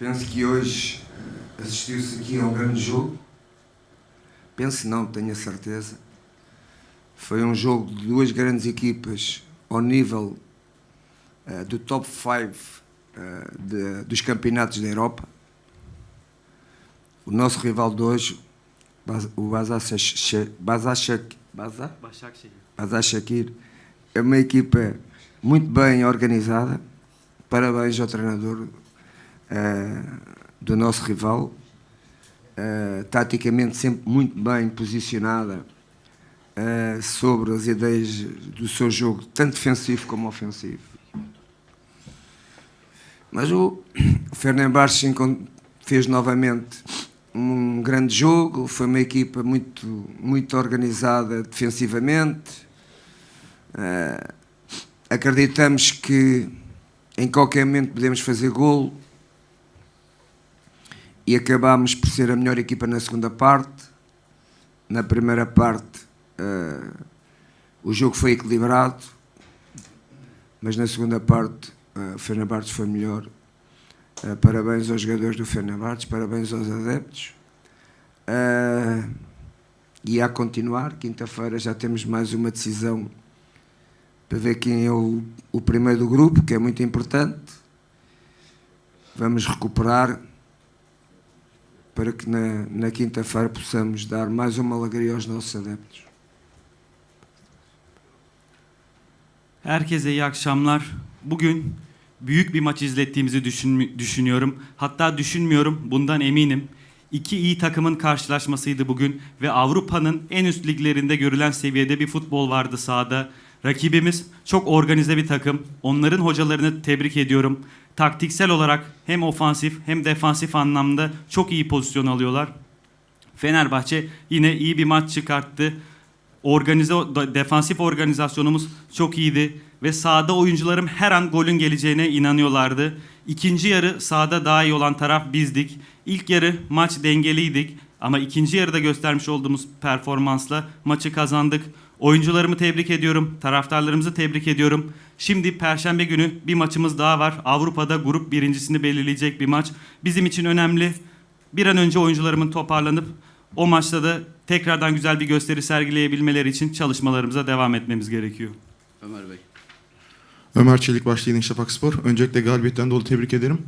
Penso que hoje assistiu-se aqui a um grande jogo. Penso não, tenho a certeza. Foi um jogo de duas grandes equipas ao nível do top 5 dos campeonatos da Europa. O nosso rival de hoje, o Başakşehir, é uma equipa muito bem organizada. Parabéns ao treinador do nosso rival, taticamente sempre muito bem posicionada sobre as ideias do seu jogo, tanto defensivo como ofensivo. Mas o Fenerbahçe fez novamente um grande jogo, foi uma equipa muito organizada defensivamente. Acreditamos que em qualquer momento podemos fazer golo e acabámos por ser a melhor equipa na segunda parte. Na primeira parte o jogo foi equilibrado, mas na segunda parte o Fenerbahçe foi melhor. Parabéns aos jogadores do Fenerbahçe, parabéns aos adeptos. E a continuar, quinta-feira já temos mais uma decisão para ver quem é o primeiro do grupo, que é muito importante. Vamos recuperar para que na quinta-feira possamos dar mais uma alegria aos nossos adeptos. Herkese iyi akşamlar. Bugün büyük bir maç izlettiğimizi düşünüyorum. Hatta düşünmüyorum, bundan eminim. İki iyi takımın karşılaşmasıydı bugün ve Avrupa'nın en üst liglerinde görülen seviyede bir futbol vardı sahada. Rakibimiz çok organize bir takım. Onların hocalarını tebrik ediyorum. Taktiksel olarak hem ofansif hem defansif anlamda çok iyi pozisyon alıyorlar. Fenerbahçe yine iyi bir maç çıkarttı. Defansif organizasyonumuz çok iyiydi ve sahada oyuncularım her an golün geleceğine inanıyorlardı. İkinci yarı sahada daha iyi olan taraf bizdik. İlk yarı maç dengeliydik ama ikinci yarıda göstermiş olduğumuz performansla maçı kazandık. Oyuncularımı tebrik ediyorum, taraftarlarımızı tebrik ediyorum. Şimdi Perşembe günü bir maçımız daha var. Avrupa'da grup birincisini belirleyecek bir maç. Bizim için önemli. Bir an önce oyuncularımın toparlanıp o maçta da tekrardan güzel bir gösteri sergileyebilmeleri için çalışmalarımıza devam etmemiz gerekiyor. Ömer Bey. Ömer Çelik başlayın Şafakspor. Öncelikle galibiyetten dolayı tebrik ederim.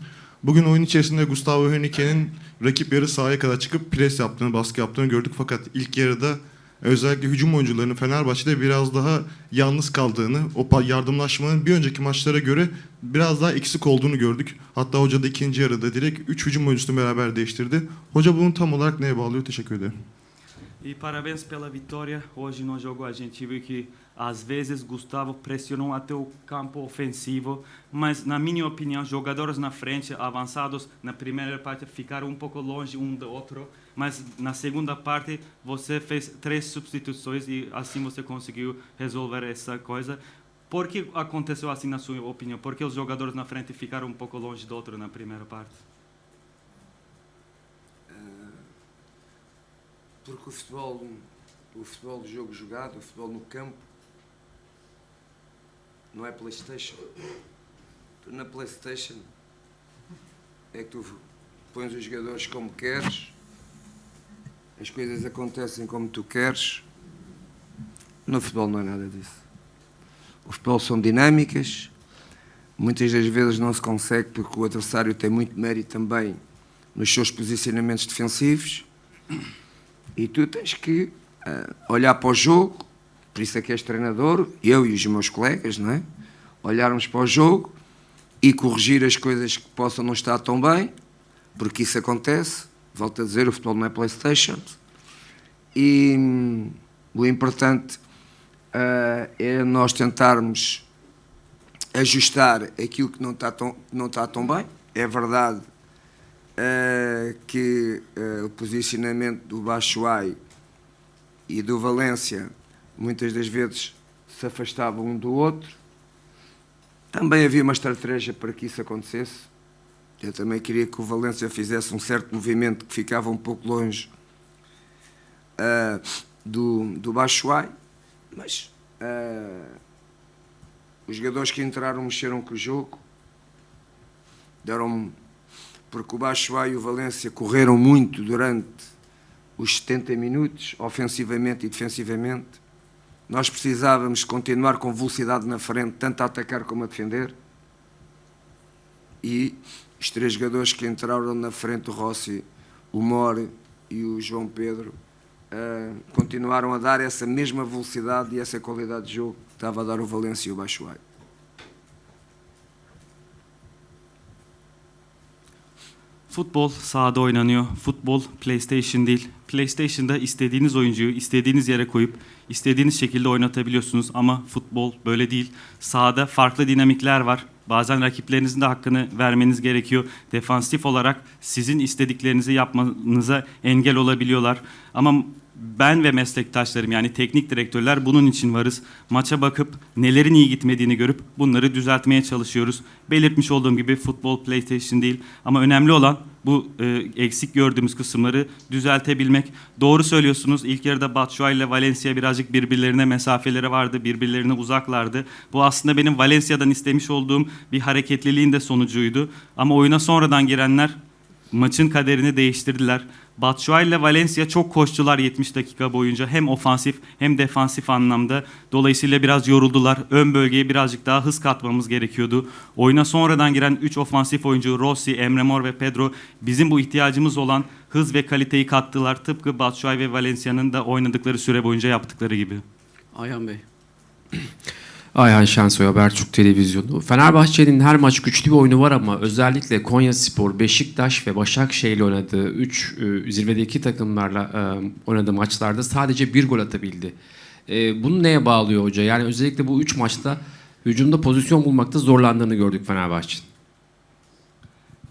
Bugün oyun içerisinde Gustavo Henrique'nin rakip yarı sahaya kadar çıkıp pres yaptığını, baskı yaptığını gördük. Fakat ilk yarıda özellikle hücum oyuncularının Fenerbahçe'de biraz daha yalnız kaldığını, o yardımlaşmanın bir önceki maçlara göre biraz daha eksik olduğunu gördük. Hatta hoca da ikinci yarıda direkt 3 hücum oyuncusunu beraber değiştirdi. Hoca bunu tam olarak neye bağlıyor? Teşekkür ederim. E parabéns pela vitória. Hoje no jogo a gente viu que às vezes Gustavo pressionou até o campo ofensivo, mas na minha opinião jogadores na frente avançados na primeira parte ficaram um pouco longe um do outro, mas na segunda parte você fez 3 substituições e assim você conseguiu resolver essa coisa. Por que aconteceu assim na sua opinião? Por que os jogadores na frente ficaram um pouco longe do outro na primeira parte? Porque o futebol do jogo jogado, o futebol no campo, não é PlayStation. Tu na PlayStation é que tu pões os jogadores como queres, as coisas acontecem como tu queres. No futebol não é nada disso. O futebol são dinâmicas, muitas das vezes não se consegue porque o adversário tem muito mérito também nos seus posicionamentos defensivos. E tu tens que olhar para o jogo, por isso é que és treinador, eu e os meus colegas, não é? Olharmos para o jogo e corrigir as coisas que possam não estar tão bem, porque isso acontece. Volto a dizer, o futebol não é PlayStation. E o importante é nós tentarmos ajustar aquilo que não está tão bem. É verdade que o posicionamento do Batshuayi e do Valência muitas das vezes se afastavam um do outro. Também havia uma estratégia para que isso acontecesse. Eu também queria que o Valência fizesse um certo movimento que ficava um pouco longe do Batshuayi, mas os jogadores que entraram mexeram com o jogo, deram porque o Batshuayi e o Valência correram muito durante os 70 minutos, ofensivamente e defensivamente. Nós precisávamos continuar com velocidade na frente, tanto a atacar como a defender. E os 3 jogadores que entraram na frente, o Rossi, o More e o João Pedro, continuaram a dar essa mesma velocidade e essa qualidade de jogo que estava a dar o Valência e o Batshuayi. Futbol sahada oynanıyor. Futbol PlayStation değil. PlayStation'da istediğiniz oyuncuyu istediğiniz yere koyup istediğiniz şekilde oynatabiliyorsunuz ama futbol böyle değil. Sahada farklı dinamikler var. Bazen rakiplerinizin de hakkını vermeniz gerekiyor. Defansif olarak sizin istediklerinizi yapmanıza engel olabiliyorlar. Ama ben ve meslektaşlarım yani teknik direktörler bunun için varız. Maça bakıp nelerin iyi gitmediğini görüp bunları düzeltmeye çalışıyoruz. Belirtmiş olduğum gibi futbol PlayStation değil ama önemli olan bu eksik gördüğümüz kısımları düzeltebilmek. Doğru söylüyorsunuz. İlk yarıda Batshuayi ile Valencia birazcık birbirlerine mesafeleri vardı, birbirlerine uzaklardı. Bu aslında benim Valencia'dan istemiş olduğum bir hareketliliğin de sonucuydu. Ama oyuna sonradan girenler maçın kaderini değiştirdiler. Batshuayi ile Valencia çok koştular 70 dakika boyunca. Hem ofansif hem defansif anlamda. Dolayısıyla biraz yoruldular. Ön bölgeye birazcık daha hız katmamız gerekiyordu. Oyuna sonradan giren 3 ofansif oyuncu Rossi, Emre Mor ve Pedro bizim bu ihtiyacımız olan hız ve kaliteyi kattılar. Tıpkı Batshuayi ve Valencia'nın da oynadıkları süre boyunca yaptıkları gibi. Ayhan Bey. Ayhan Şensoy, Habertürk Televizyonu. Fenerbahçe'nin her maç güçlü bir oyunu var ama özellikle Konyaspor, Beşiktaş ve Başakşehir'le oynadığı 3 zirvedeki takımlarla oynadığı maçlarda sadece 1 gol atabildi. Bunu neye bağlıyor hoca? Yani özellikle bu 3 maçta hücumda pozisyon bulmakta zorlandığını gördük Fenerbahçe'nin.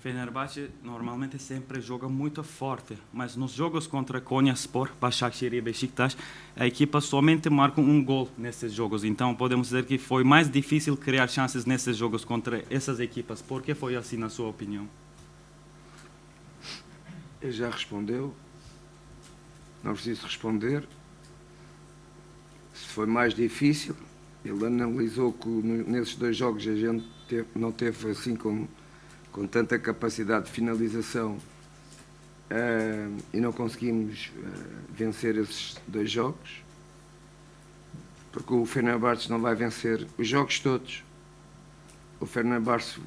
Fenerbahçe normalmente sempre joga muito forte, mas nos jogos contra Konyaspor, Başakşehir e Beşiktaş, a equipa somente marca gol nesses jogos. Então podemos dizer que foi mais difícil criar chances nesses jogos contra essas equipas. Por que foi assim na sua opinião? Ele já respondeu. Não preciso responder. Se foi mais difícil, ele analisou que nesses 2 jogos a gente não teve assim com tanta capacidade de finalização e não conseguimos vencer esses 2 jogos, porque o Fenerbahçe não vai vencer os jogos todos. O Fenerbahçe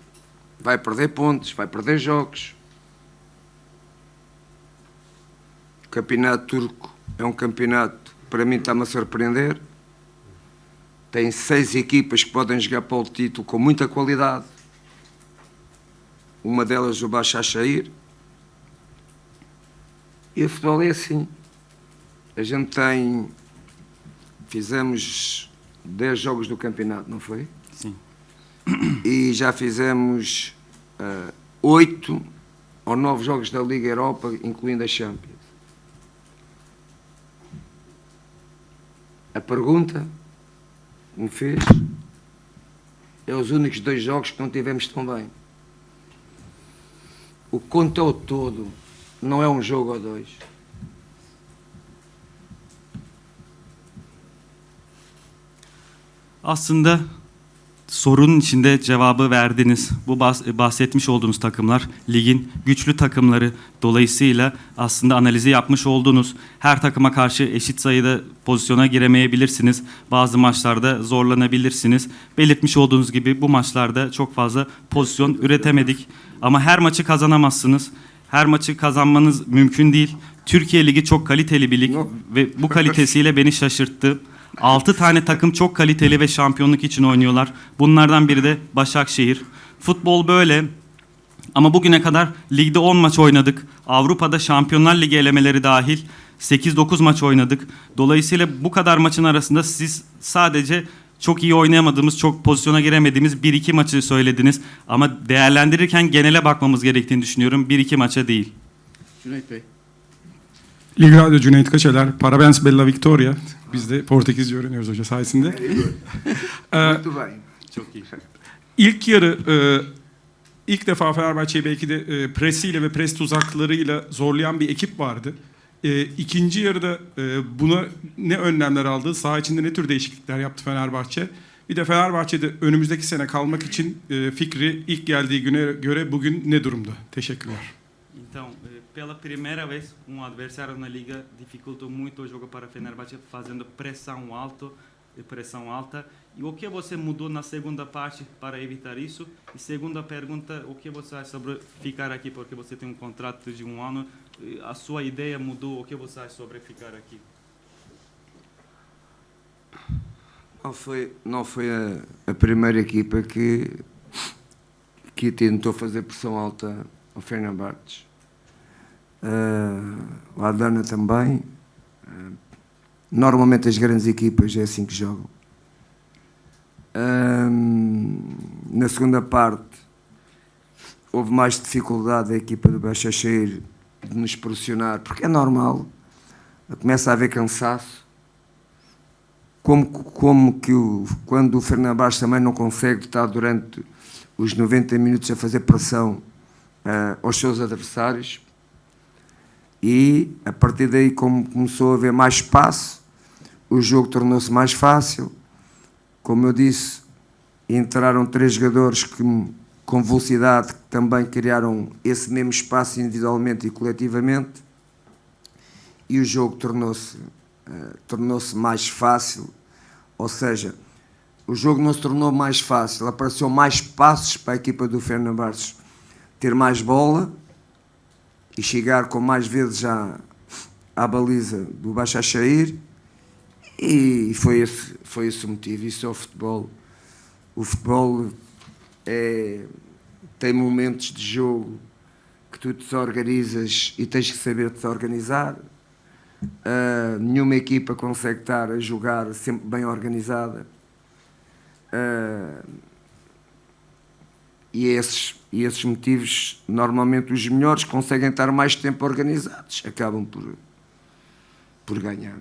vai perder pontos, vai perder jogos. O campeonato turco é um campeonato que para mim está-me a surpreender. Tem 6 equipas que podem jogar para o título com muita qualidade. Uma delas o Başakşehir. E o futebol é assim. A gente fizemos 10 jogos do campeonato, não foi? Sim. E já fizemos 8 ou 9 jogos da Liga Europa, incluindo a Champions. A pergunta que me fez é os únicos 2 jogos que não tivemos tão bem. O que conta o todo, não é um jogo ou 2. Aslında sorunun içinde cevabı verdiniz. Bu bahsetmiş olduğunuz takımlar ligin güçlü takımları. Dolayısıyla aslında analizi yapmış olduğunuz her takıma karşı eşit sayıda pozisyona giremeyebilirsiniz. Bazı maçlarda zorlanabilirsiniz. Belirtmiş olduğunuz gibi bu maçlarda çok fazla pozisyon üretemedik. Ama her maçı kazanamazsınız. Her maçı kazanmanız mümkün değil. Türkiye Ligi çok kaliteli bir lig ve bu kalitesiyle beni şaşırttı. 6 tane takım çok kaliteli ve şampiyonluk için oynuyorlar. Bunlardan biri de Başakşehir. Futbol böyle. Ama bugüne kadar ligde 10 maç oynadık. Avrupa'da Şampiyonlar Ligi elemeleri dahil 8-9 maç oynadık. Dolayısıyla bu kadar maçın arasında siz sadece çok iyi oynayamadığımız, çok pozisyona giremediğimiz 1-2 maçı söylediniz. Ama değerlendirirken genele bakmamız gerektiğini düşünüyorum. 1-2 maça değil. Cüneyt Bey. Lig Radyo Cüneyt Kaçeler, Parabéns Bella Victoria. Biz de Portekizce öğreniyoruz hoca sayesinde. Muito bem. Çok iyi. İlk yarı ilk defa Fenerbahçe'yi belki de presiyle ve pres tuzaklarıyla zorlayan bir ekip vardı. İkinci yarıda buna ne önlemler aldı? Saha içinde ne tür değişiklikler yaptı Fenerbahçe? Bir de Fenerbahçe'de önümüzdeki sene kalmak için Fikri ilk geldiği güne göre bugün ne durumda? Teşekkürler. Então, pela primeira vez, adversário na Liga dificultou muito o jogo para Fenerbahçe, fazendo pressão alta. E o que você mudou na segunda parte para evitar isso? E segunda pergunta, o que você acha sobre ficar aqui? Porque você tem contrato de ano. A sua ideia mudou? O que você acha sobre ficar aqui? Não foi a primeira equipa que tentou fazer pressão alta ao Fenerbahçe. O Adana também. Normalmente as grandes equipas é assim que jogam. Na segunda parte houve mais dificuldade da equipa do Başakşehir de nos pressionar, porque é normal, começa a haver cansaço, quando o Fenerbahçe também não consegue estar durante os 90 minutos a fazer pressão aos seus adversários, e a partir daí, como começou a haver mais espaço, o jogo tornou-se mais fácil. Como eu disse, entraram 3 jogadores com velocidade que também criaram esse mesmo espaço individualmente e coletivamente, e o jogo tornou-se mais fácil. Ou seja, o jogo não se tornou mais fácil, apareceu mais espaços para a equipa do Fenerbahçe ter mais bola e chegar com mais vezes à baliza do Başakşehir, e foi esse o motivo. Isso é o futebol. O futebol tem momentos de jogo que tu te desorganizas e tens que saber desorganizar. Nenhuma equipa consegue estar a jogar sempre bem organizada. E esses motivos, normalmente os melhores conseguem estar mais tempo organizados, acabam por ganhar.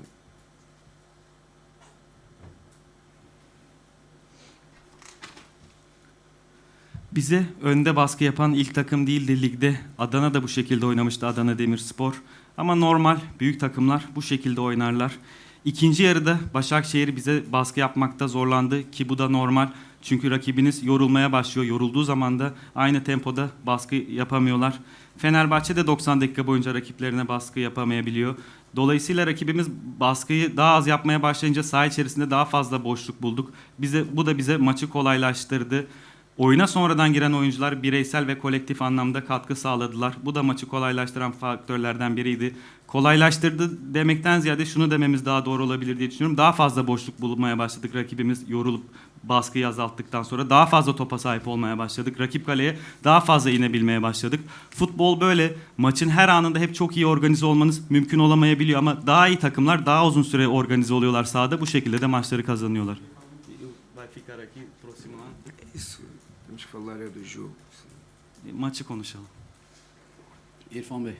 Bize önde baskı yapan ilk takım değildi ligde. Adana da bu şekilde oynamıştı, Adana Demirspor. Ama normal, büyük takımlar bu şekilde oynarlar. İkinci yarıda Başakşehir bize baskı yapmakta zorlandı ki bu da normal. Çünkü rakibiniz yorulmaya başlıyor. Yorulduğu zaman da aynı tempoda baskı yapamıyorlar. Fenerbahçe de 90 dakika boyunca rakiplerine baskı yapamayabiliyor. Dolayısıyla rakibimiz baskıyı daha az yapmaya başlayınca saha içerisinde daha fazla boşluk bulduk. Bu da bize maçı kolaylaştırdı. Oyuna sonradan giren oyuncular bireysel ve kolektif anlamda katkı sağladılar. Bu da maçı kolaylaştıran faktörlerden biriydi. Kolaylaştırdı demekten ziyade şunu dememiz daha doğru olabilir diye düşünüyorum. Daha fazla boşluk bulmaya başladık. Rakibimiz yorulup baskıyı azalttıktan sonra daha fazla topa sahip olmaya başladık. Rakip kaleye daha fazla inebilmeye başladık. Futbol böyle. Maçın her anında hep çok iyi organize olmanız mümkün olamayabiliyor ama daha iyi takımlar daha uzun süre organize oluyorlar sahada. Bu şekilde de maçları kazanıyorlar. Isso, temos que falar do jogo. Maçı konuşalım. İrfan Bey.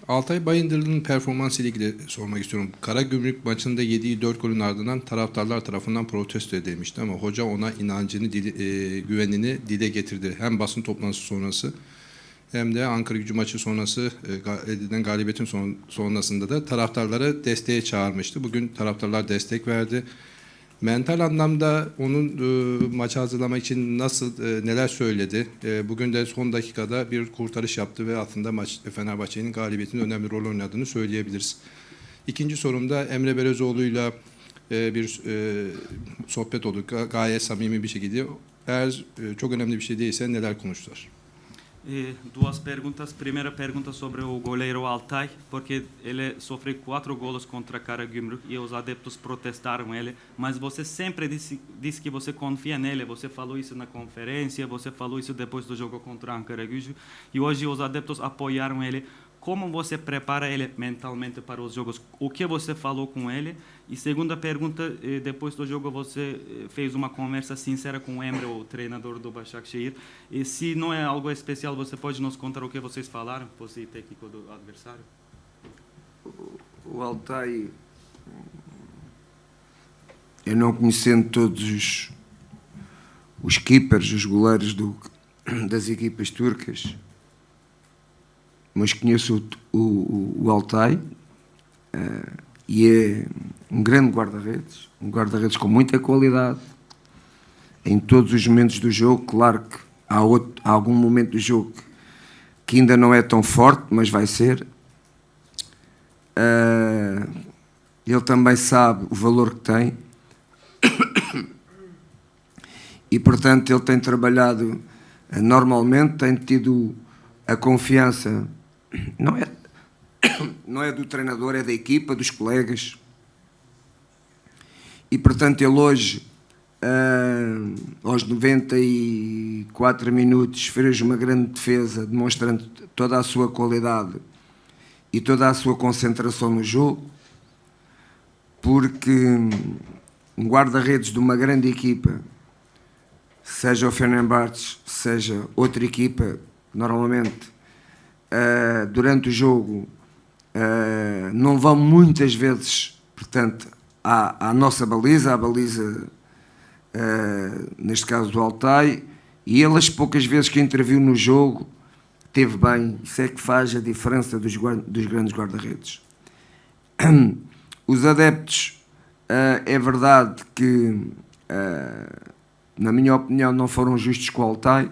Altay Bayındırlı'nın performansı ile ilgili sormak istiyorum. Karagümrük maçında yediği 4 golün ardından taraftarlar tarafından protesto edilmişti ama hoca ona inancını, güvenini dile getirdi. Hem basın toplantısı sonrası hem de Ankaragücü maçı sonrası edilen galibiyetin sonrasında da taraftarları desteğe çağırmıştı. Bugün taraftarlar destek verdi. Mental anlamda onun maça hazırlamak için neler söyledi? Bugün de son dakikada bir kurtarış yaptı ve aslında Fenerbahçe'nin galibiyetinin önemli rol oynadığını söyleyebiliriz. İkinci sorumda Emre Belözoğlu'yla bir sohbet oldu. Gayet samimi bir şekilde. Eğer çok önemli bir şey değilse neler konuştular? Duas perguntas. Primeira pergunta sobre o goleiro Altay, porque ele sofreu 4 golos contra Karagümrük e os adeptos protestaram ele, mas você sempre disse que você confia nele, você falou isso na conferência, você falou isso depois do jogo contra Ankaragücü e hoje os adeptos apoiaram ele. Como você prepara ele mentalmente para os jogos? O que você falou com ele? E segunda pergunta, depois do jogo você fez uma conversa sincera com o Emre, o treinador do Başakşehir. E se não é algo especial, você pode nos contar o que vocês falaram, você e técnico do adversário? O Altay, eu não conhecendo todos os keepers, os goleiros das equipas turcas, mas conheço o Altay. e é um grande guarda-redes, um guarda-redes com muita qualidade em todos os momentos do jogo. Claro que há algum momento do jogo que ainda não é tão forte, mas vai ser. Ele também sabe o valor que tem e, portanto, ele tem trabalhado normalmente, tem tido a confiança, não é do treinador, é da equipa, dos colegas, e, portanto, ele hoje, aos 94 minutos, fez uma grande defesa, demonstrando toda a sua qualidade e toda a sua concentração no jogo, porque um guarda-redes de uma grande equipa, seja o Fenerbahçe, seja outra equipa, normalmente durante o jogo não vão muitas vezes, portanto, à nossa baliza, à baliza neste caso do Altay, e ele as poucas vezes que interviu no jogo teve bem. Isso é que faz a diferença dos grandes guarda-redes. Os adeptos, é verdade que na minha opinião não foram justos com o Altay.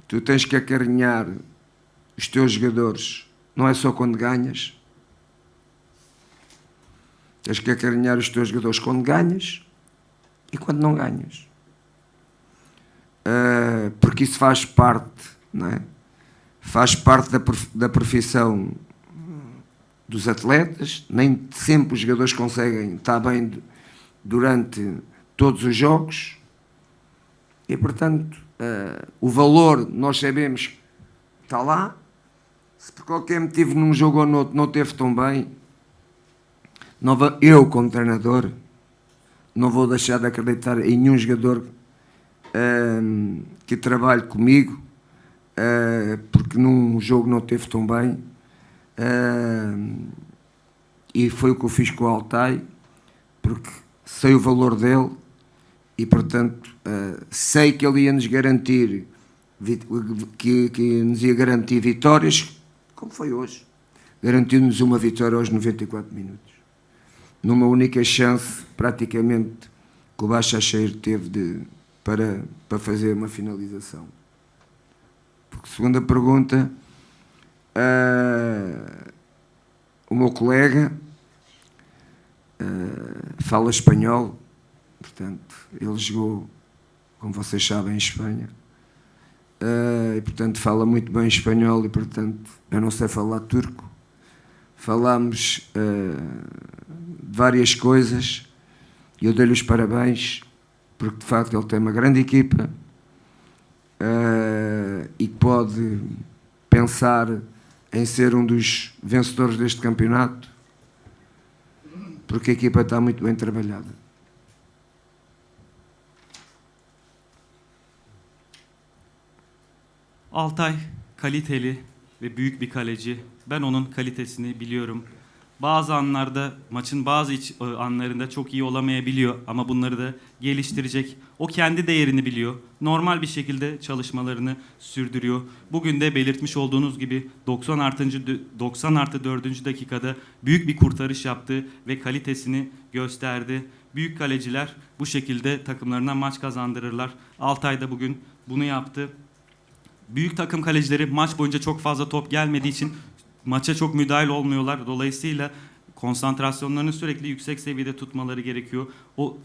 Tu tens que acarinhar os teus jogadores, não é só quando ganhas. Tens que acarinhar os teus jogadores quando ganhas e quando não ganhas. Porque isso faz parte, não é? Faz parte da profissão dos atletas. Nem sempre os jogadores conseguem estar bem durante todos os jogos e, portanto, o valor nós sabemos que está lá. Se por qualquer motivo num jogo ou noutro não teve tão bem, eu como treinador não vou deixar de acreditar em nenhum jogador que trabalhe comigo porque num jogo não teve tão bem, e foi o que eu fiz com o Altay, porque sei o valor dele e, portanto, sei que ele ia nos garantir que nos ia garantir vitórias, como foi hoje. Garantiu-nos uma vitória aos 94 minutos, numa única chance praticamente que o Başakşehir teve para fazer uma finalização. Porque, segunda pergunta, o meu colega fala espanhol, portanto, ele jogou, como vocês sabem, em Espanha, e, portanto, fala muito bem espanhol e, portanto, eu não sei falar turco. Falámos de várias coisas e eu dei-lhe os parabéns, porque, de facto, ele tem uma grande equipa e pode pensar em ser um dos vencedores deste campeonato, porque a equipa está muito bem trabalhada. Altay kaliteli ve büyük bir kaleci. Ben onun kalitesini biliyorum. Bazı anlarda, maçın bazı anlarında çok iyi olamayabiliyor ama bunları da geliştirecek. O kendi değerini biliyor. Normal bir şekilde çalışmalarını sürdürüyor. Bugün de belirtmiş olduğunuz gibi 90+4 dakikada büyük bir kurtarış yaptı ve kalitesini gösterdi. Büyük kaleciler bu şekilde takımlarına maç kazandırırlar. Altay da bugün bunu yaptı. Büyük takım kalecileri maç boyunca çok fazla top gelmediği için maça çok müdahil olmuyorlar. Dolayısıyla konsantrasyonlarını sürekli yüksek seviyede tutmaları gerekiyor. O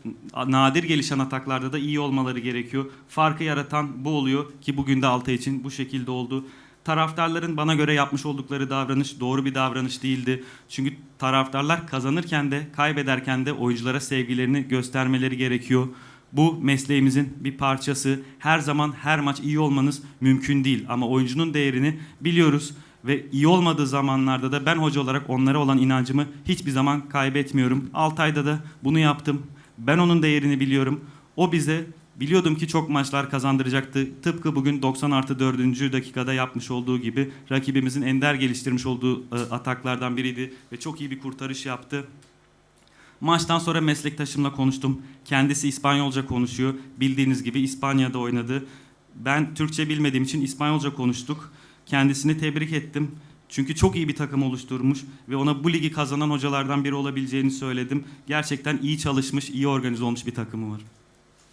nadir gelişen ataklarda da iyi olmaları gerekiyor. Farkı yaratan bu oluyor ki bugün de Altay için bu şekilde oldu. Taraftarların bana göre yapmış oldukları davranış doğru bir davranış değildi. Çünkü taraftarlar kazanırken de kaybederken de oyunculara sevgilerini göstermeleri gerekiyor. Bu mesleğimizin bir parçası. Her zaman her maç iyi olmanız mümkün değil ama oyuncunun değerini biliyoruz. Ve iyi olmadığı zamanlarda da ben hoca olarak onlara olan inancımı hiçbir zaman kaybetmiyorum. Altay'da da bunu yaptım. Ben onun değerini biliyorum. O bize biliyordum ki çok maçlar kazandıracaktı. Tıpkı bugün 90+4. dakikada yapmış olduğu gibi rakibimizin ender geliştirmiş olduğu ataklardan biriydi ve çok iyi bir kurtarış yaptı. Maçtan sonra meslektaşımla konuştum. Kendisi İspanyolca konuşuyor. Bildiğiniz gibi İspanya'da oynadı. Ben Türkçe bilmediğim için İspanyolca konuştuk. Kendisini tebrik ettim. Çünkü çok iyi bir takım oluşturmuş ve ona bu ligi kazanan hocalardan biri olabileceğini söyledim. Gerçekten iyi çalışmış, iyi organize olmuş bir takımı var.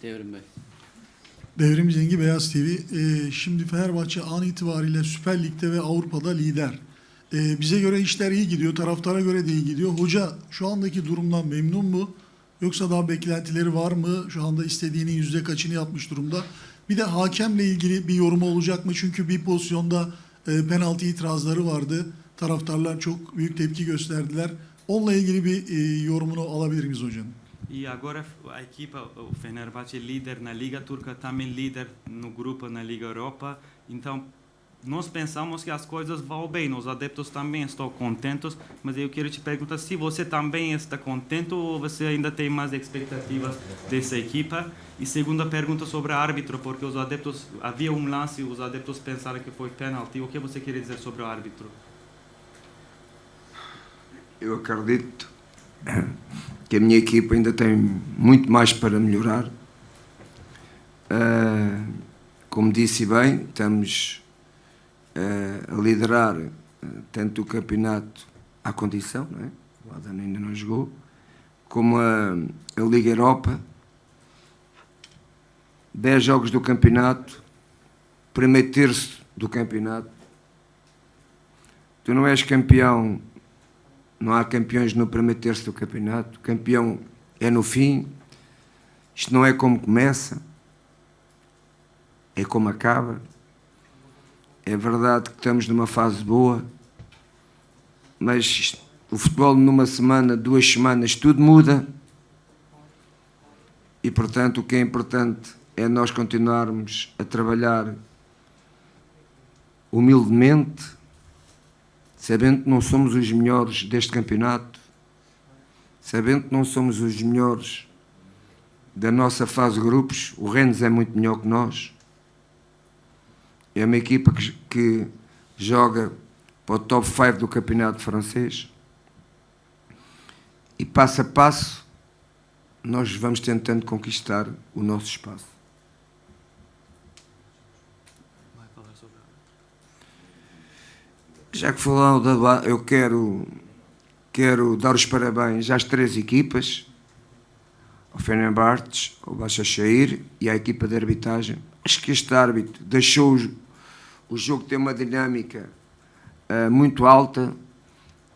Devrim Bey. Devrim Zengi, Beyaz TV. Şimdi Fenerbahçe an itibariyle Süper Lig'de ve Avrupa'da lider. Bize göre işler iyi gidiyor, taraftara göre de iyi gidiyor. Hoca şu andaki durumdan memnun mu? Yoksa daha beklentileri var mı? Şu anda istediğinin yüzde kaçını yapmış durumda. Bir de hakemle ilgili bir yorumu olacak mı? Çünkü bir pozisyonda penaltı itirazları vardı. Taraftarlar çok büyük tepki gösterdiler. Onunla ilgili bir yorumunu alabilir miyiz hocam? E agora a equipa, o Fenerbahçe líder na Liga Turca, também líder no grupo na Liga Europa. Então, nós pensamos que as coisas vão bem, os adeptos também estão contentos, mas eu quero te perguntar se você também está contente ou você ainda tem mais expectativas dessa equipa. E segunda pergunta sobre o árbitro, porque os adeptos, havia lance, os adeptos pensaram que foi pênalti. O que você quer dizer sobre o árbitro? Eu acredito que a minha equipa ainda tem muito mais para melhorar. Como disse bem, estamos a liderar tanto o campeonato à condição, não é? O Adana ainda não jogou, como a Liga Europa. 10 jogos do campeonato, primeiro terço do campeonato. Tu não és campeão, não há campeões no primeiro terço do campeonato. Campeão é no fim. Isto não é como começa, é como acaba. É verdade que estamos numa fase boa, mas o futebol numa semana, 2 semanas, tudo muda. E portanto o que é importante é nós continuarmos a trabalhar humildemente, sabendo que não somos os melhores deste campeonato, sabendo que não somos os melhores da nossa fase de grupos. O Rennes é muito melhor que nós. É uma equipa que joga para o top 5 do campeonato francês. E passo a passo nós vamos tentando conquistar o nosso espaço. Já que falou eu quero dar os parabéns às 3 equipas, ao Fenerbahçe, ao Başakşehir e à equipa de arbitragem. Acho que este árbitro deixou o jogo ter uma dinâmica muito alta,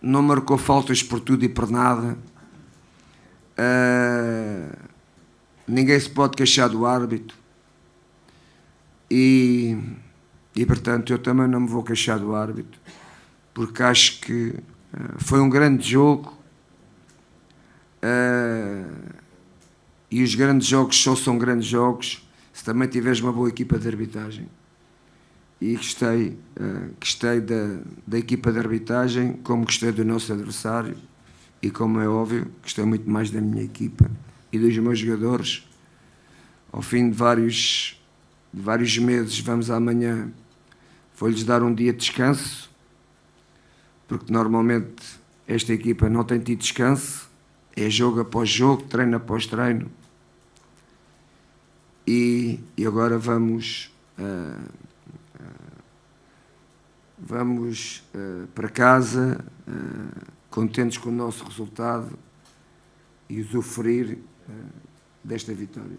não marcou faltas por tudo e por nada. Ninguém se pode queixar do árbitro e portanto eu também não me vou queixar do árbitro, porque acho que foi um grande jogo, e os grandes jogos só são grandes jogos se também tiveres uma boa equipa de arbitragem. E gostei da equipa de arbitragem, como gostei do nosso adversário e, como é óbvio, gostei muito mais da minha equipa e dos meus jogadores. Ao fim de vários meses, vamos amanhã, vou-lhes dar um dia de descanso, porque normalmente esta equipa não tem tido descanso, é jogo após jogo, treino após treino. E agora vamos para casa, contentes com o nosso resultado e usufruir desta vitória.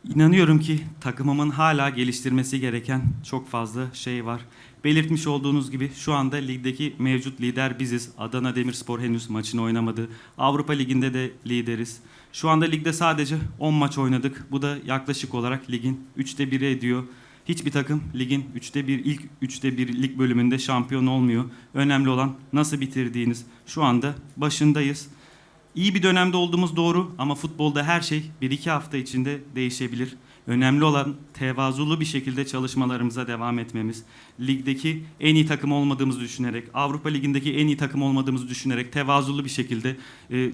İnanıyorum ki takımımın hala geliştirmesi gereken çok fazla şey var. Belirtmiş olduğunuz gibi şu anda ligdeki mevcut lider biziz. Adana Demirspor henüz maçını oynamadı. Avrupa Ligi'nde de lideriz. Şu anda ligde sadece 10 maç oynadık. Bu da yaklaşık olarak ligin 1/3 ediyor. Hiçbir takım ligin ilk 1/3 lig bölümünde şampiyon olmuyor. Önemli olan nasıl bitirdiğiniz. Şu anda başındayız. İyi bir dönemde olduğumuz doğru ama futbolda her şey 1-2 hafta içinde değişebilir. Önemli olan tevazulu bir şekilde çalışmalarımıza devam etmemiz. Ligdeki en iyi takım olmadığımızı düşünerek, Avrupa Ligi'ndeki en iyi takım olmadığımızı düşünerek tevazulu bir şekilde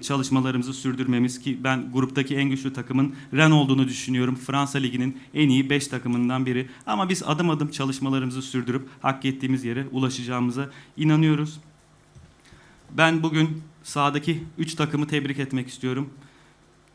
çalışmalarımızı sürdürmemiz, ki ben gruptaki en güçlü takımın Rennes olduğunu düşünüyorum. Fransa Ligi'nin en iyi 5 takımından biri. Ama biz adım adım çalışmalarımızı sürdürüp hak ettiğimiz yere ulaşacağımıza inanıyoruz. Ben bugün sahadaki 3 takımı tebrik etmek istiyorum.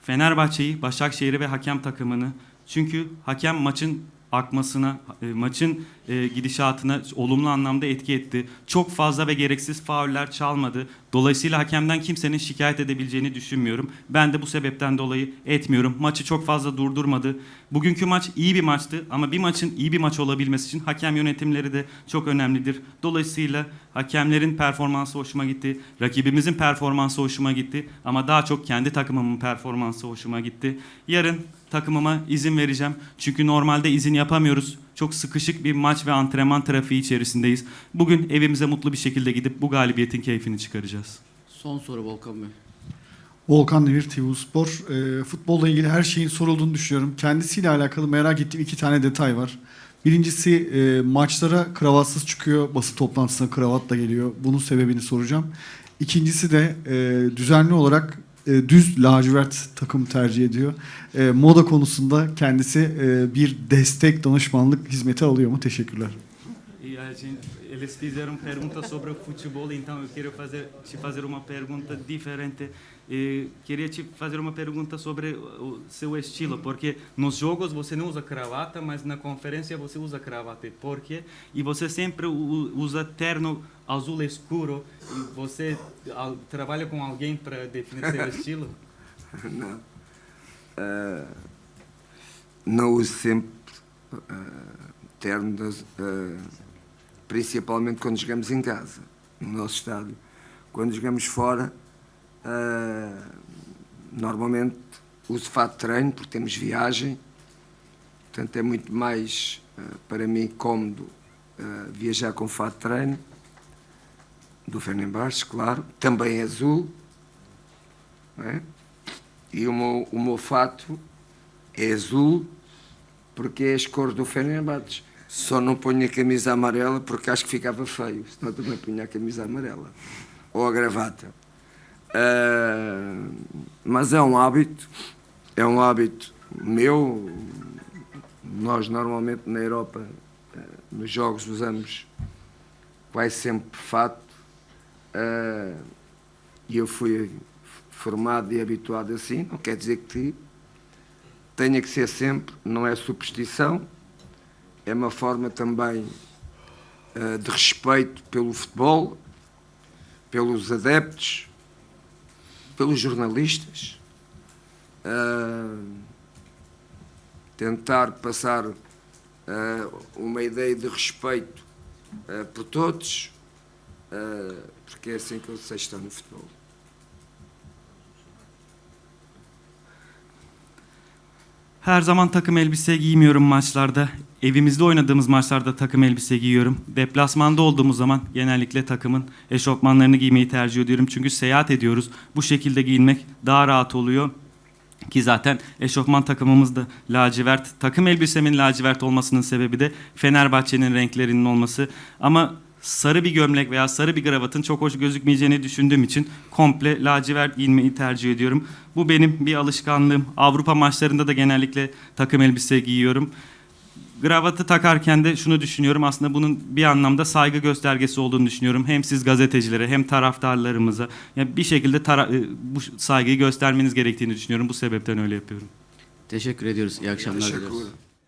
Fenerbahçe'yi, Başakşehir'i ve hakem takımını Çünkü hakem maçın akmasına, maçın gidişatına olumlu anlamda etki etti. Çok fazla ve gereksiz fauller çalmadı. Dolayısıyla hakemden kimsenin şikayet edebileceğini düşünmüyorum. Ben de bu sebepten dolayı etmiyorum. Maçı çok fazla durdurmadı. Bugünkü maç iyi bir maçtı ama bir maçın iyi bir maç olabilmesi için hakem yönetimleri de çok önemlidir. Dolayısıyla hakemlerin performansı hoşuma gitti. Rakibimizin performansı hoşuma gitti. Ama daha çok kendi takımımın performansı hoşuma gitti. Yarın takımıma izin vereceğim. Çünkü normalde izin yapamıyoruz. Çok sıkışık bir maç ve antrenman trafiği içerisindeyiz. Bugün evimize mutlu bir şekilde gidip bu galibiyetin keyfini çıkaracağız. Son soru Volkan Bey. Volkan Demir, TV Spor. Futbolla ilgili her şeyin sorulduğunu düşünüyorum. Kendisiyle alakalı merak ettiğim 2 tane detay var. Birincisi maçlara kravatsız çıkıyor, basın toplantısına kravatla geliyor. Bunun sebebini soracağım. İkincisi de düzenli olarak düz lacivert takım tercih ediyor. Moda konusunda kendisi bir destek, danışmanlık hizmeti alıyor mu? Teşekkürler. Eles fizeram pergunta sobre o futebol, então eu queria te fazer uma pergunta diferente. Queria te fazer uma pergunta sobre o seu estilo, porque nos jogos você não usa gravata, mas na conferência você usa gravata. Por quê? E você sempre usa terno azul escuro. E você trabalha com alguém para definir seu estilo? Não. Não uso sempre terno, principalmente quando jogamos em casa, no nosso estádio. Quando jogamos fora, normalmente uso fato de treino, porque temos viagem, portanto é muito mais, para mim, cômodo viajar com fato de treino, do Fenerbahçe, claro, também é azul, não é? E o meu fato é azul, porque é as cores do Fenerbahçe. Só não ponho a camisa amarela porque acho que ficava feio, senão também ponho a camisa amarela ou a gravata. Mas é um hábito meu. Nós normalmente na Europa, nos jogos, usamos quase sempre fato, e eu fui formado e habituado assim. Não quer dizer que tenha que ser sempre, não é superstição. É uma forma também de respeito pelo futebol, pelos adeptos, pelos jornalistas. Tentar passar uma ideia de respeito por todos, porque é assim que eu sei estar no futebol. Her zaman takım elbise giymiyorum maçlarda. Evimizde oynadığımız maçlarda takım elbise giyiyorum. Deplasmanda olduğumuz zaman genellikle takımın eşofmanlarını giymeyi tercih ediyorum. Çünkü seyahat ediyoruz. Bu şekilde giyinmek daha rahat oluyor. Ki zaten eşofman takımımız da lacivert. Takım elbisemin lacivert olmasının sebebi de Fenerbahçe'nin renklerinin olması. Ama sarı bir gömlek veya sarı bir kravatın çok hoş gözükmeyeceğini düşündüğüm için komple lacivert giyinmeyi tercih ediyorum. Bu benim bir alışkanlığım. Avrupa maçlarında da genellikle takım elbise giyiyorum. Kravatı takarken de şunu düşünüyorum, aslında bunun bir anlamda saygı göstergesi olduğunu düşünüyorum. Hem siz gazetecilere hem taraftarlarımıza, yani bir şekilde bu saygıyı göstermeniz gerektiğini düşünüyorum. Bu sebepten öyle yapıyorum. Teşekkür ediyoruz. İyi akşamlar Teşekkür diliyoruz. ederim.